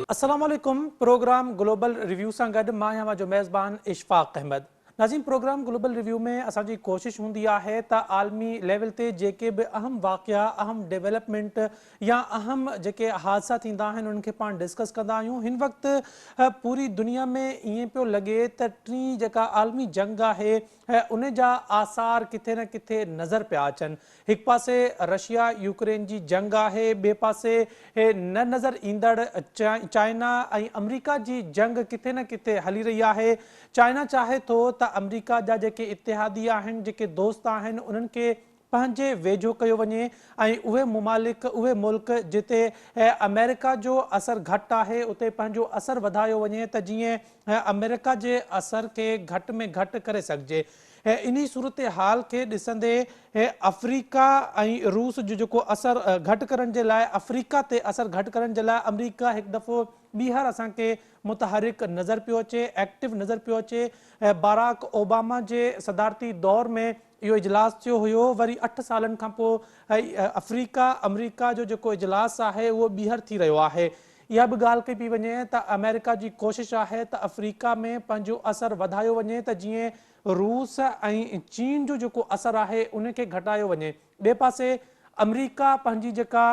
अस्सलाम वालेकुम। Programme global review सां गॾु मां आहियां जो मेज़बान इशफाक अहमद। नाज़ीम, प्रोग्राम ग्लोबल रिव्यू में असांजी कोशिश हूंदी आहे त आलमी लेवल ते जेके बि अहम वाक़िया, अहम डेवलपमेंट या अहम जेके हादसा थींदा आहिनि उन्हनि खे पाण डिस्कस कंदा आहियूं। हिन वक़्तु पूरी दुनिया में ईअं पियो लॻे त टीं जेका आलमी जंग आहे उन जा आसार किथे न किथे नज़र पिया अचनि। हिकु पासे रशिया यूक्रेन जी जंग आहे, ॿिए पासे न नज़र ईंदड़ चाइना ऐं अमरीका जी जंग किथे न किथे हली रही आहे। चाइना चाहे थो त अमरीका जा जेके इतिहादी आहिनि, जेके दोस्त आहिनि, उन्हनि खे पंहिंजे वेझो कयो वञे ऐं उहे मुमालिक, उहे मुल्क जिते अमेरिका जो असरु घटि आहे उते पंहिंजो असरु वधायो वञे त जीअं अमेरिका जे असर खे घटि में घटि करे सघिजे। इन सूरत हाल खे ॾिसंदे अफ्रीका ऐं रूस जो जेको असरु घटि करण जे लाइ, अफ्रीका ते असरु घटि करण जे लाइ अमरीका हिकु दफ़ो ॿीहर असांखे मुतहरिक नज़र पियो अचे, एक्टिव नज़र पियो अचे। बाराक ओबामा जे सदारती दौर में इहो इजलास थियो हुयो। वरी 8 सालनि खां पोइ अफ्रीका अमरीका जो जेको इजलास आहे उहो ॿीहर थी रहियो आहे। इहा बि ॻाल्हि कई पई वञे त अमेरिका जी कोशिशि आहे त अफ्रीका में पंहिंजो असरु वधायो वञे त जीअं रूस ऐं चीन जो जेको असरु आहे उनखे घटायो वञे। ॿिए पासे अमरीका पंहिंजी जेका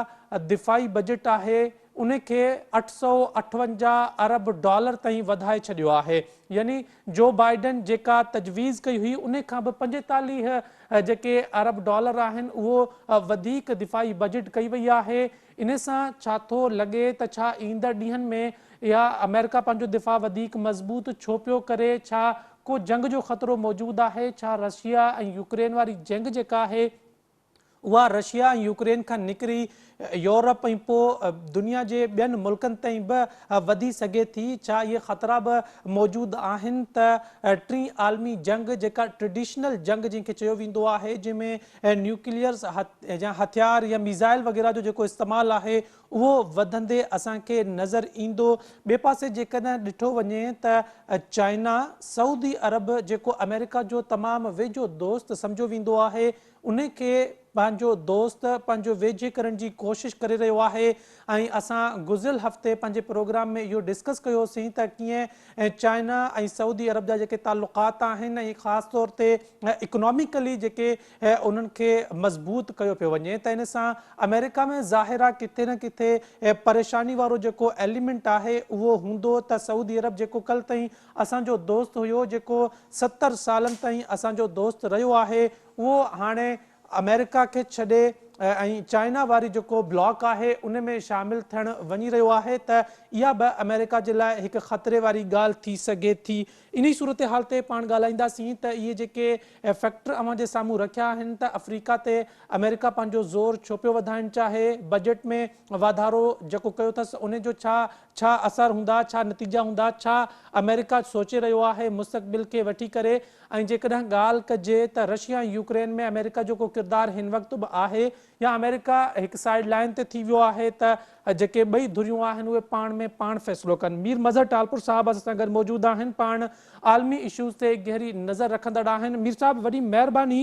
दिफ़ाई बजट आहे उनखे 858 अरब डॉलर ताईं वधाए छॾियो आहे। यानी जो बाइडन जेका तजवीज़ कई हुई उन खां बि 45 जेके अरब डॉलर आहिनि उहो वधीक दिफ़ाई बजट कई वई आहे। इन सां छा थो लॻे त छा ईंदड़ ॾींहंनि में या अमेरिका पंहिंजो दिफ़ा वधीक मज़बूत छो पियो करे? छा को जंग जो ख़तरो मौजूदु आहे? छा रशिया ऐं यूक्रेन वारी जंग जेका आहे उहा रशिया ऐं यूक्रेन खां निकिरी यूरोप ऐं पोइ दुनिया जे ॿियनि मुल्कनि ताईं बि वधी सघे थी? छा इहे ख़तरा बि मौजूदु आहिनि त टीं आलमी जंग जेका ट्रेडिशनल जंग जंहिंखे चयो वेंदो आहे, जंहिंमें न्यूक्लियर्स या हथियार या मिज़ाइल वग़ैरह जो जेको इस्तेमालु आहे उहो वधंदे असांखे नज़र ईंदो? ॿिए पासे जेकॾहिं ॾिठो वञे त चाइना, सऊदी अरब जेको अमेरिका जो तमामु वेझो दोस्त सम्झो वेंदो आहे, उनखे पंहिंजो दोस्त, पंहिंजो वेझे करण जी कोशिशि करे रहियो आहे। ऐं असां गुज़िरियल हफ़्ते पंहिंजे प्रोग्राम में इहो डिस्कस कयोसीं त कीअं चाइना ऐं सऊदी अरब जा जेके तालुक़ात आहिनि ऐं ख़ासि तौर ते इकोनॉमिकली जेके उन्हनि खे मज़बूत कयो पियो वञे, त इन सां अमेरिका में ज़ाहिर आहे किथे न किथे परेशानी वारो जेको एलिमेंट आहे उहो हूंदो त सऊदी अरब जेको कल्ह ताईं असांजो दोस्त हुयो, जेको 70 सालनि ताईं असांजो दोस्त रहियो आहे, उहो हाणे अमेरिका खे छॾे ऐं चाइना वारी जेको ब्लॉक आहे उन में शामिलु थियणु वञी रहियो आहे त इहा बि अमेरिका जे लाइ हिकु ख़तरे वारी ॻाल्हि थी सघे थी। इन सूरत हाल ते पाण ॻाल्हाईंदासीं त इहे जेके फैक्टर अव्हां जे साम्हूं रखिया आहिनि त अफ्रीका ते अमेरिका पंहिंजो ज़ोर छो पियो वधाइणु चाहे, बजट में वाधारो जेको कयो अथसि उन जो छा असरु हूंदा, छा नतीजा हूंदा, छा अमेरिका सोचे रहियो आहे मुस्तक़बिल खे वठी करे? ऐं जेकॾहिं ॻाल्हि कजे त रशिया ऐं यूक्रेन में अमेरिका जो को किरदारु हिन वक़्तु बि आहे या अमेरिका हिकु साइड लाइन ते थी वियो आहे त जेके ॿई धुरियूं आहिनि उहे पाण में पाण फ़ैसिलो कनि? मीर मज़हर टालपुर साहिबु असां सां गॾु मौजूदु आहिनि, पाण आलमी इशूज़ ते गहरी नज़र रखंदड़ आहिनि। मीर साहिबु, वॾी महिरबानी।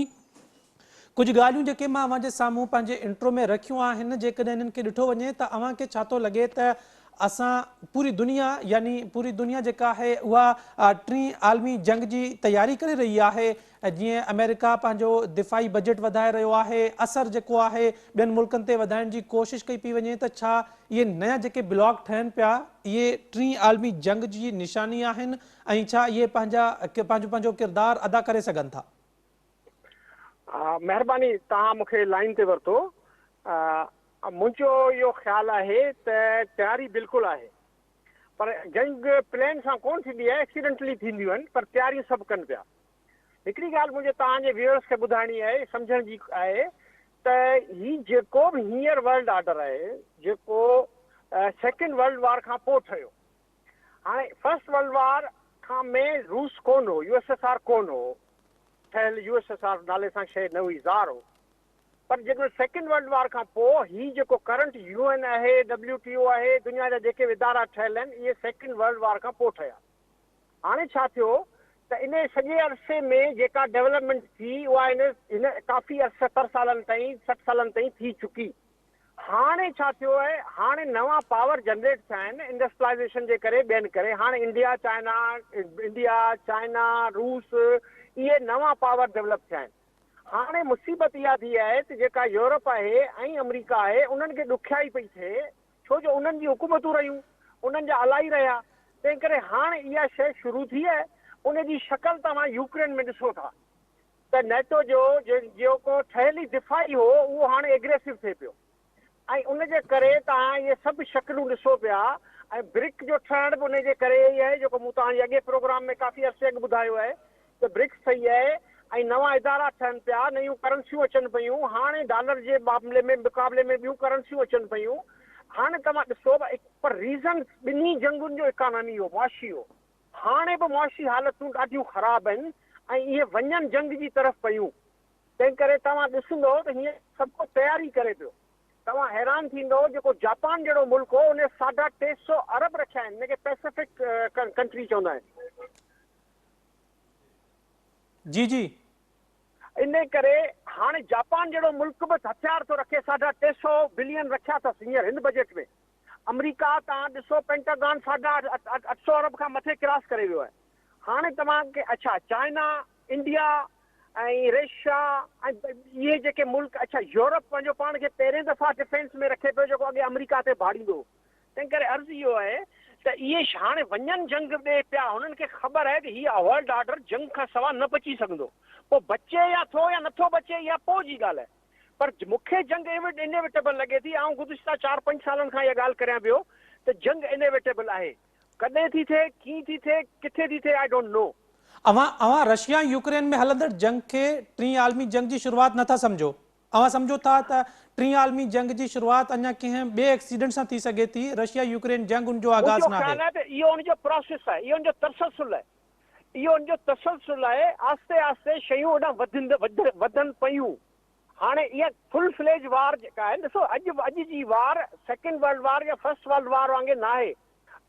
कुझु ॻाल्हियूं जेके मां अव्हां जे साम्हूं पंहिंजे इंट्रो में रखियूं आहिनि, जेकॾहिं इन्हनि खे ॾिठो वञे त अव्हांखे छा थो लॻे त असां पूरी दुनिया, यानी पूरी दुनिया जेका आहे उहा टीं आलमी जंग जी तयारी करे रही आहे? जीअं अमेरिका पंहिंजो दिफ़ाई बजट वधाए रहियो आहे, असरु जेको आहे ॿियनि मुल्कनि ते वधाइण जी कोशिशि कई पई वञे, त छा इहे नया जेके ब्लॉक ठहनि पिया इहे टीं आलमी जंग जी निशानी आहिनि ऐं छा इहे पंहिंजो किरदारु अदा करे सघनि था? महिरबानी, तव्हां मूंखे लाइन ते वरितो। मुंहिंजो इहो ख़्यालु आहे त तयारी बिल्कुलु आहे, पर जंग प्लान सां कोन थींदी आहे, एक्सीडेंटली थींदियूं आहिनि, पर तयारियूं सभु कनि पिया। हिकिड़ी ॻाल्हि मुंहिंजे तव्हांजे व्यूअर्स खे ॿुधाइणी आहे, सम्झण जी आहे त ही जेको बि हींअर वर्ल्ड ऑर्डर आहे, जेको सेकेंड वर्ल्ड वार खां पोइ ठहियो, हाणे फर्स्ट वर्ल्ड वार खां में रूस कोन हो, USSR कोन हो ठहियल, USSR नाले सां शइ न हुई, ज़ार हो। पर जेको सेकेंड वर्ल्ड वार खां पोइ ही जेको करंट UN आहे, WTO आहे, दुनिया जा जेके इदारा ठहियल आहिनि, इहे सेकेंड वर्ल्ड वार खां पोइ ठहिया। हाणे छा थियो त इन सॼे अरसे में जेका डेवलपमेंट थी उहा इन काफ़ी 70 सालनि ताईं, 60 सालनि ताईं थी चुकी। हाणे छा थियो आहे, हाणे नवां पावर जनरेट थिया आहिनि इंडस्ट्रियलाइज़ेशन जे करे, ॿियनि करे। हाणे इंडिया चाइना रूस इहे नवां पावर डेवलप थिया आहिनि। हाणे मुसीबत इहा थी आहे त जेका यूरोप आहे ऐं अमेरिका आहे उन्हनि खे ॾुखियाई पई थिए, छो जो उन्हनि जी हुकूमतूं रहियूं, उन्हनि जा अलाई रहिया। तंहिं करे हाणे इहा शइ शुरू थी आहे। उन जी शकल तव्हां यूक्रेन में ॾिसो था त नेटो जो जेको ठहियल ई दिफ़ाई हो उहो हाणे एग्रेसिव थिए पियो, ऐं उनजे करे तव्हां इहे सभु शकिलूं ॾिसो पिया। ऐं ब्रिक जो ठहण बि उनजे करे ई आहे, जेको मूं तव्हांजे अॻे प्रोग्राम में काफ़ी अर्से अॻु ॿुधायो आहे त ब्रिक्स ठही आहे ऐं नवां इदारा ठहनि पिया, नयूं करंसियूं अचनि पियूं। हाणे डॉलर जे मामले में मुक़ाबले में ॿियूं करंसियूं अचनि पियूं। हाणे तव्हां ॾिसो पर रीज़न ॿिन्ही जंगुनि जो इकॉनमी हो, मुआशी हो। हाणे बि मुआशी हालतूं ॾाढियूं ख़राबु आहिनि ऐं इहे वञनि जंग जी तरफ़ पयूं। तंहिं करे तव्हां ॾिसंदो त हीअं सभु को तयारी करे पियो। तव्हां हैरान थींदो, जेको जापान जहिड़ो मुल्क हो उन 350 अरब रखिया आहिनि, हिनखे पैसिफिक कंट्री चवंदा आहिनि। जी जी। इन करे हाणे जापान जहिड़ो मुल्क बि हथियार थो रखे, 350 बिलियन रखिया अथसि हींअर हिन बजट में। अमेरिका तव्हां ॾिसो पेंटागन 850 अरब खां मथे क्रॉस करे वियो आहे। हाणे तव्हांखे अच्छा चाइना, इंडिया ऐं रशिया ऐं इहे जेके मुल्क, अच्छा यूरोप पंहिंजो पाण खे पहिरें दफ़ा डिफेंस में रखे पियो, जेको अॻे अमेरिका ते भाड़ींदो। तंहिं करे अर्ज़ु इहो आहे त इहे हाणे वञनि जंग ॾे पिया। हुननि खे ख़बर आहे त हीअ वर्ल्ड ऑर्डर जंग खां सवाइ न बची सघंदो। पोइ बचे या थो या नथो बचे इहा पोइ जी ॻाल्हि आहे, पर मूंखे जंग इनएविटेबल लॻे थी। ऐं गुज़िश्ता 4-5 सालनि खां इहा ॻाल्हि करियां पियो त जंग इनएविटेबल आहे। कॾहिं थी थिए, कीअं थी थिए, किथे थी थिए, आई डोंट नो। अवां रशिया यूक्रेन में हलंदड़ जंग के टीं आलमी जंग जी शुरुआत नथा समझो। अवां समझो था त टीं आलमी जंग जी शुरुआत अञा कंहिं ॿिए एक्सीडेंट सां थी सघे थी। रशिया यूक्रेन जंग उनजो आगाज़ मुंहिंजो न आहे। ख़्यालु आहे त इहो उनजो प्रोसेस आहे, इहो उनजो तसलसुल आहे। इहो उनजो तसलसुल आहे। आस्ते आस्ते शयूं होॾां वधनि पयूं। हाणे इहा फुल फ्लेज वार जेका आहे, ॾिसो अॼु जी वार सेकेंड वर्ल्ड वार या फर्स्ट वर्ल्ड वार वांगुरु न आहे।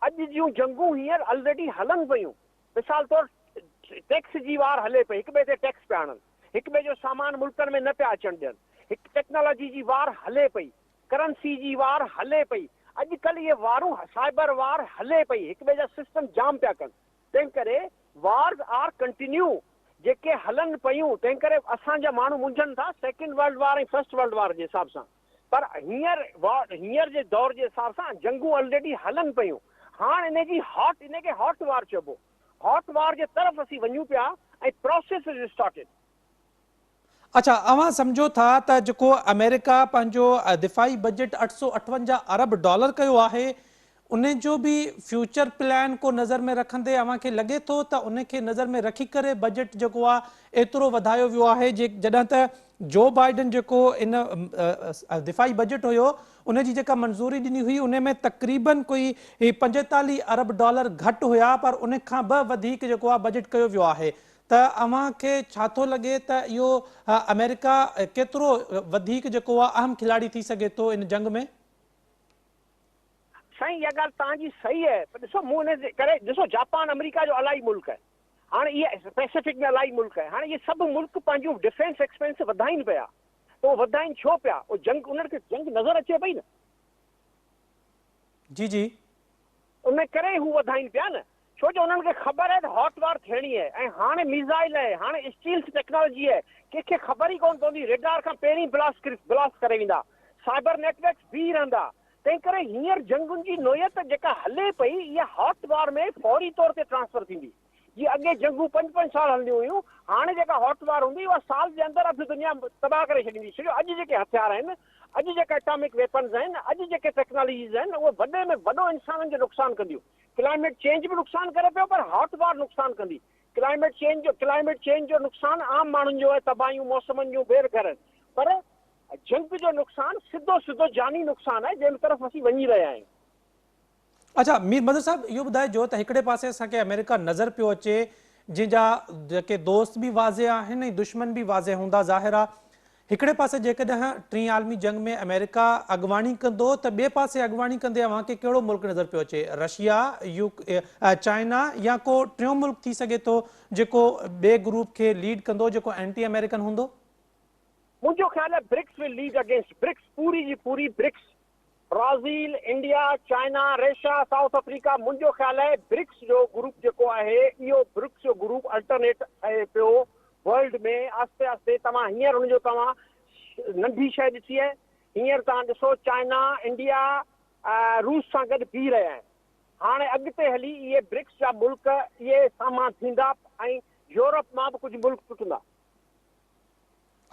अॼु जूं जंगूं हींअर ऑलरेडी हलनि पयूं। मिसाल तौरु टैक्स जी वार हले पई, हिक ॿिए ते टैक्स पिया आणनि, हिक ॿिए जो सामान मुल्कनि में न पिया अचनि ॾियनि। हिकु टेक्नोलॉजी जी वार हले पई, करंसी जी वार हले पई। अॼुकल्ह इहे वारूं साइबर वार हले पई, हिक ॿिए जा सिस्टम जाम पिया कनि। तंहिं करे वार्स आर कंटिन्यू जेके हलनि पयूं। तंहिं करे असांजा माण्हू मुंझनि था सेकेंड वर्ल्ड वार ऐं फर्स्ट वर्ल्ड वार जे हिसाब सां, पर हींअर जे दौर जे हिसाब सां जंगूं ऑलरेडी हलनि पयूं। हाणे इनखे हॉट वार चइबो। हॉट वार जे तरफ़ असीं वञूं पिया ऐं प्रोसेस इज स्टार्टेड। अच्छा, अवां समझो था त जेको अमेरिका पंहिंजो दिफ़ाई बजट $858 अरब कयो आहे, उन जो भी फ्यूचर प्लान को नज़र में रखंदे अवां खे लॻे थो त उन खे नज़र में रखी करे बजट जेको आहे एतिरो वधायो वियो आहे। जॾहिं त जो बाइडन जेको इन दिफ़ाई बजट हुयो उन जी जेका मंज़ूरी ॾिनी हुई उन में तक़रीबन कोई $45 अरब घटि हुया, पर उन खां बि वधीक जेको आहे बजट कयो वियो आहे। त अवां खे छा थो लॻे त इहो अमेरिका केतिरो वधीक जेको आहे अहम खिलाड़ी थी सघे थो इन जंग में? साईं इहा ॻाल्हि तव्हांजी सही आहे, पर ॾिसो मूं हिन जे करे ॾिसो जापान अमेरिका जो अलाई मुल्क आहे। हाणे इहे पैसिफिक में अलाई मुल्क आहे। हाणे इहे सभु मुल्क पंहिंजूं डिफेंस एक्सपेंस वधाइनि पिया। त उहो वधाइनि छो पिया? उहो जंग उन्हनि खे जंग नज़र अचे पई न। जी जी। उन करे हू वधाइनि पिया न, छो जो उन्हनि खे ख़बर आहे त हॉट वार थियणी आहे। ऐं हाणे मिसाइल आहे, हाणे स्टील्स टेक्नोलॉजी आहे, कंहिंखे ख़बर ई कोन पवंदी। रेडार खां पहिरीं ब्लास्ट करे वेंदा, साइबर नेटवर्क्स बीह रहंदा। तंहिं करे हींअर जंगुनि जी नोयत जेका हले पई इहा हॉट वार में फौरी तौर ते ट्रांसफर थींदी। जीअं अॻे जंगूं 5-5 साल हलंदियूं हुयूं, हाणे जेका हॉट वार हूंदी उहा साल जे अंदरि अधु दुनिया तबाह करे छॾींदी। छो जो अॼु जेके हथियार आहिनि, अॼु जेका एटॉमिक वेपन्स आहिनि, अॼु जेके टेक्नोलॉजीज़ आहिनि, उहे वॾे में वॾो इंसाननि जो नुक़सानु कंदियूं। क्लाइमेट चेंज बि नुक़सानु करे पियो, पर हॉट वार नुक़सानु कंदी। क्लाइमेट चेंज जो नुक़सानु आम माण्हुनि जो आहे, तबाहियूं मौसमनि जूं बेर आहिनि, पर जंग जो नुक़सानु सिधो जानी नुक़सानु आहे जंहिं तरफ़ असीं वञी रहिया आहियूं। अच्छा मीर मदर साहब, इहो ॿुधाइजो त हिकिड़े पासे असांखे अमेरिका नज़र पियो अचे जंहिंजा जेके दोस्त बि वाज़े आहिनि ऐं दुश्मन बि वाज़े हूंदा ज़ाहिर आहे। हिकिड़े पासे जेकॾहिं टीं आलमी जंग में अमेरिका अॻुवाणी कंदो त ॿिए पासे अॻुवाणी कंदे अव्हां खे कहिड़ो मुल्क नज़र पियो अचे? रशिया, चाइना या को टियों मुल्क थी सघे थो जेको ॿिए ग्रुप खे लीड कंदो, जेको एंटी अमेरिकन हूंदो? मुझो ख्याल है BRICS will lead against BRICS, पूरी जी पूरी BRICS, Brazil, India, China, Russia, South Africa. मुझो ख्याल है ब्रिक्स जो ग्रुप जो है यो ब्रिक्स जो ग्रुप अल्टरनेट है पियो वर्ल्ड में। आस्ते आस्ते तव्हां हींअर हुनजो तव्हां नंढी शइ ॾिठी है, हींअर तव्हां ॾिसो चाइना, इंडिया, रूस सां गॾु बीह रहिया आहिनि। हाणे अॻिते हली इहे ब्रिक्स जा मुल्क इहे सामां थींदा ऐं यूरोप मां बि कुझु मुल्क टुटंदा।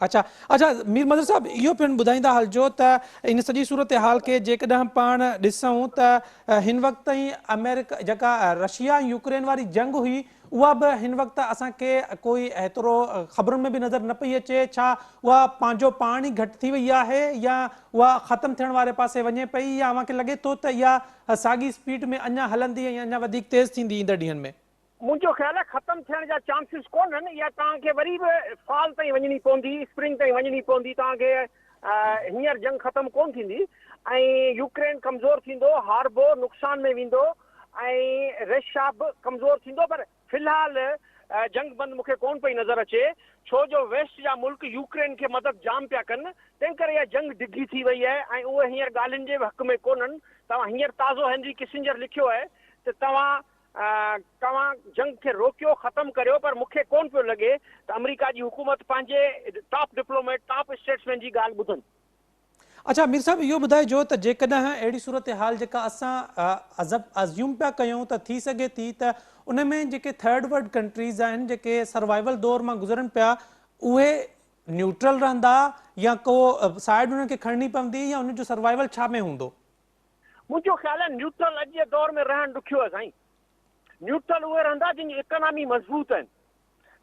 अच्छा अच्छा, मीर मदर साहब इहो पिणु ॿुधाईंदा हलिजो त इन सॼी सूरत हाल खे जेकॾहिं पाण ॾिसूं त हिन वक़्त ताईं अमेरिका जेका रशिया ऐं यूक्रेन वारी जंग हुई उहा बि हिन वक़्तु असांखे कोई एतिरो ख़बरुनि में बि नज़र न पई अचे। छा उहा पंहिंजो पाण ई घटि थी वई आहे या उहा ख़तमु थियण वारे पासे वञे पई, या अव्हांखे लॻे थो त इहा साॻी स्पीड में अञा हलंदी ऐं अञा वधीक तेज़ थींदी ईंदड़ ॾींहंनि में? मुझो ख्याल है ख़त्म थियण जा चांसिस कोन्हनि, या तव्हांखे वरी बि फॉल ताईं वञणी पवंदी, स्प्रिंग ताईं वञणी पवंदी। तव्हांखे हींअर जंग ख़त्म कोन थींदी ऐं यूक्रेन कमज़ोर थींदो, हारबो नुक़सान में वेंदो ऐं रशिया बि कमज़ोर थींदो। पर फ़िलहाल जंग बंदि मूंखे कोन पई नज़र अचे, छो जो वेस्ट जा मुल्क यूक्रेन खे मदद जाम पिया कनि, तंहिं करे इहा जंग डिघी थी वई आहे ऐं उहे हींअर ॻाल्हियुनि जे हक़ में कोन्हनि। तव्हां हींअर ताज़ो हेनरी किसिंजर लिखियो आहे त तव्हां जंग खे रोकियो, ख़त्म करियो, पर मूंखे कोन पियो लॻे त अमेरिका जी हुकूमत पंहिंजे टॉप डिप्लोमेट, टॉप स्टेट्समैन जी ॻाल्हि ॿुधनि। अच्छा मीर साहब इहो ॿुधाइजो त जेकॾहिं अहिड़ी सूरत हाल जेका असां अज़्यूम पिया कयूं त थी सघे थी त उन में जेके थर्ड वर्ल्ड कंट्रीज़ आहिनि जेके सर्वाइवल दौर मां गुज़रनि पिया उहे न्यूट्रल रहंदा या को साइड उन्हनि खे खणनी पवंदी, या उन्हनि जो सर्वाइवल छा में हूंदो? मुंहिंजो ख़्याल आहे न्यूट्रल अॼु जे दौर में रहणु ॾुखियो आहे साईं। न्यूट्रल उहे रहंदा जिन जी इकोनॉमी मज़बूत आहिनि,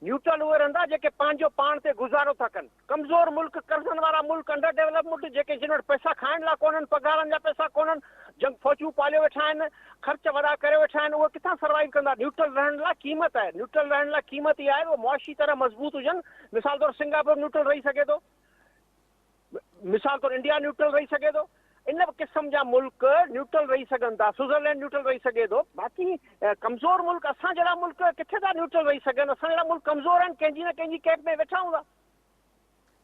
न्यूट्रल उहे रहंदा जेके पंहिंजो पाण ते गुज़ारो था कनि। कमज़ोर मुल्क, कर्ज़नि वारा मुल्क, अंडर डेवलपमेंट जेके जिन वटि पैसा खाइण लाइ कोन्हनि, पघारनि जा पैसा कोन्हनि, जंग फ़ौजूं पाले वेठा आहिनि, ख़र्च वॾा करे वेठा आहिनि, उहे किथां सर्वाइव कंदा? न्यूट्रल रहण लाइ क़ीमत आहे, न्यूट्रल रहण लाइ क़ीमत इहा आहे उहे मुआशी तरह मज़बूत हुजनि। मिसाल तौरु सिंगापुर न्यूट्रल रही सघे थो, मिसाल तौरु इंडिया न्यूट्रल रही सघे थो। इन क़िस्म जा मुल्क न्यूट्रल रही सघनि था, स्विट्ज़रलैंड न्यूट्रल रही सघे थो। बाक़ी कमज़ोर मुल्क, असां जहिड़ा मुल्क किथे था न्यूट्रल रही सघनि? असां जहिड़ा मुल्क कमज़ोर आहिनि, कंहिंजी न कंहिंजी कैंप में वेठा हूंदा।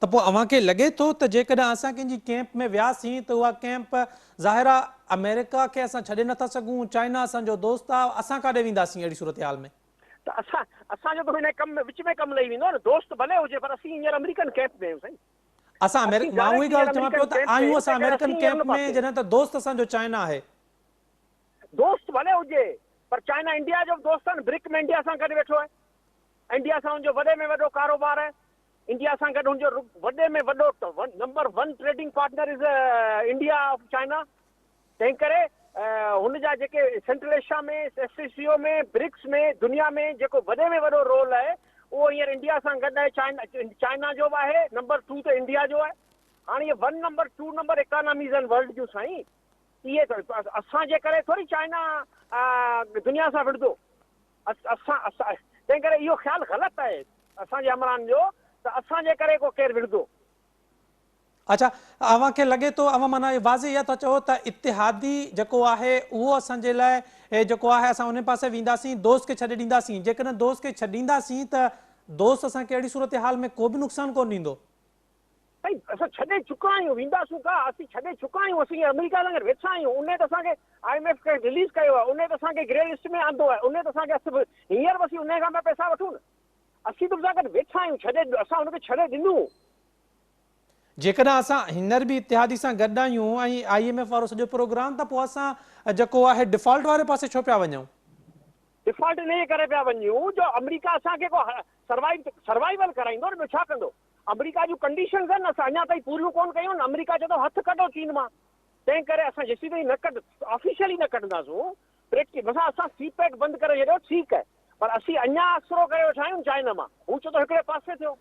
त पोइ अव्हांखे लॻे थो त जेकॾहिं असां कंहिंजी कैंप में वियासीं त उहा कैंप ज़ाहिर आहे अमेरिका खे असां छॾे नथा सघूं, चाइना असांजो दोस्त आहे, असां काॾे वेंदासीं अहिड़ी सूरत हाल में? त असांजो त हिन कम में विच में कमु लही वेंदो न। दोस्त भले हुजे पर असीं हींअर अमेरिकन कैंप में आहियूं साईं। असां मां उहा ई ॻाल्हि चवां पियो त आहियूं असां अमेरिकन कैंप में, जॾहिं त दोस्त असांजो चाइना आहे। दोस्त भले हुजे पर चाइना इंडिया जो दोस्त आहे न। ब्रिक में इंडिया सां गॾु वेठो आहे, इंडिया सां हुनजो वॾे में वॾो कारोबार आहे, इंडिया सां गॾु हुनजो वॾे में वॾो number 1 trading partner is India of China. तंहिं करे हुन जा जेके सेंट्रल एशिया में, एससीओ में, ब्रिक्स में, दुनिया में जेको वॾे में वॾो रोल आहे उहो हींअर इंडिया सां गॾु आहे। चाइना जो बि आहे, नंबर 2 ते इंडिया जो आहे। हाणे इहे 1 नंबर 2 नंबर इकोनॉमीज़ आहिनि वर्ल्ड जूं साईं। इहे असांजे करे थोरी चाइना दुनिया सां विढ़ंदो। तंहिं करे इहो ख़्यालु ग़लति आहे असांजे हमराहनि जो त असांजे करे को केरु विढ़ंदो। अच्छा, अव्हांखे लॻे थो अव्हां माना वाज़े इहा था चओ त इतिहादी जेको आहे उहो असांजे लाइ जेको आहे असां उन पासे वेंदासीं, दोस्त खे छॾे ॾींदासीं। जेकॾहिं दोस्त खे छॾींदासीं त दोस्त असांखे अहिड़ी सूरत हाल में को बि नुक़सानु कोन ॾींदो? साईं असां छॾे चुका आहियूं, वेंदासूं का? असीं छॾे चुका आहियूं, असीं अमेरिका सां गॾु वेठा आहियूं। उन त असांखे IMF खे रिलीज़ कयो आहे, उन त असांखे ग्रे लिस्ट में आंदो आहे, उन त असांखे हींअर बि असीं उन खां पैसा वठूं न। असीं त सां गॾु वेठा आहियूं, असां हुनखे छॾे ॾिनो। जेकॾहिं असां हींअर बि इतिहादी सां गॾु आहियूं ऐं IMF वारो सॼो प्रोग्राम, त पोइ असां जेको आहे डिफॉल्ट वारे पासे छो पिया वञूं? डिफॉल्ट इन करे पिया वञूं जो अमेरिका असांखे को सर्वाइवल कराईंदो न, ॿियो छा कंदो? अमेरिका जूं कंडीशन्स आहिनि असां अञा ताईं पूरियूं कोन कयूं न। अमेरिका चए थो हथु कढो चीन मां। तंहिं करे असां जेसीं ताईं ऑफिशियली न कढंदासूं, असां सीपेट बंदि करे छॾियो ठीकु आहे, पर असीं अञा असरो करे वेठा आहियूं चाइना मां। हू चए थो हिकिड़े पासे थियो।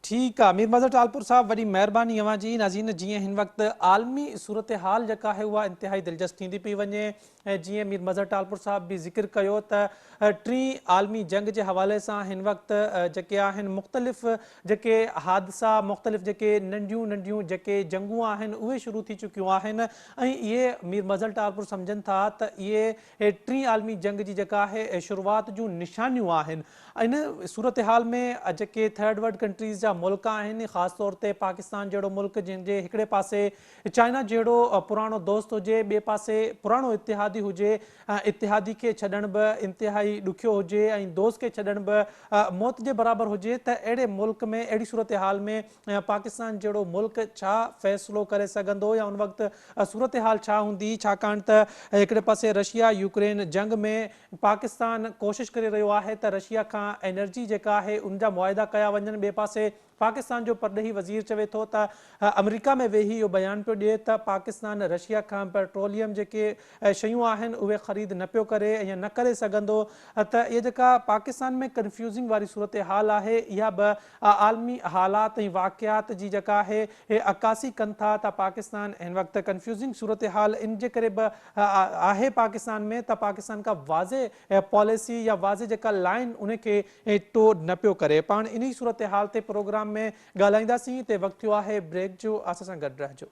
ठीकु आहे मीर मज़हर टालपुर साहब, वॾी महिरबानी अव्हां जी। नाज़रीन, जीअं हिन वक़्तु आलमी सूरत हाल जेका आहे उहा इंतिहाई दिलचस्प थींदी पई वञे ऐं जीअं मीर मज़हर टालपुर साहब बि ज़िक्र कयो त टीं आलमी जंग जे हवाले सां हिन वक़्तु जेके आहिनि मुख़्तलिफ़ जेके हादसा, मुख़्तलिफ़ जेके नंढियूं नंढियूं जेके जंगूं आहिनि उहे शुरू थी चुकियूं आहिनि ऐं इहे मीर मज़हर टालपुर सम्झनि था त इहे टीं आलमी जंग जी जेका आहे शुरूआति जूं निशानियूं आहिनि। इन सूरत हाल में जेके थर्ड वर्ल्ड कंट्रीज़ जा मुल्क आहिनि, ख़ासि तौर ते पाकिस्तान जहिड़ो मुल्क जंहिंजे हिकिड़े पासे चाइना जहिड़ो पुराणो दोस्त हुजे, ॿिए पासे पुराणो इतिहादी हुजे, इतिहादी खे छॾण बि इंतिहाई ॾुखियो हुजे ऐं दोस्त खे छॾण बि मौत जे बराबरि हुजे, त अहिड़े मुल्क में अहिड़ी सूरत हाल में पाकिस्तान जहिड़ो मुल्क छा फ़ैसिलो करे सघंदो या उन वक़्तु सूरत हाल छा हूंदी? छाकाणि त हिकिड़े पासे रशिया यूक्रेन जंग में पाकिस्तान कोशिशि करे रहियो आहे त रशिया खां एनर्जी जेका आहे उन जा मुआदा कया वञनि। ॿिए पासे पाकिस्तान जो परॾेही वज़ीर चवे थो त अमेरिका में वेही इहो बयान पियो ॾिए त पाकिस्तान रशिया खां पेट्रोलियम जेके शयूं आहिनि उहे ख़रीद न पियो करे या न करे सघंदो। त इहा जेका पाकिस्तान में कंफ्यूज़िंग वारी सूरत हाल आहे, इहा बि आलमी हालात ऐं वाक़ियात जी जेका आहे अक्कासी कनि था त पाकिस्तान हिन वक़्तु कंफ्यूज़िंग सूरत हाल इन जे करे बि आहे पाकिस्तान में त पाकिस्तान खां वाज़े पॉलिसी या वाज़े जेका लाइन उनखे टो न पियो करे। पाण इन सूरत हाल ते प्रोग्राम में ॻाल्हाईंदासीं। ते वक़्तु थियो आहे ब्रेक जो, असां सां गॾु रहिजो।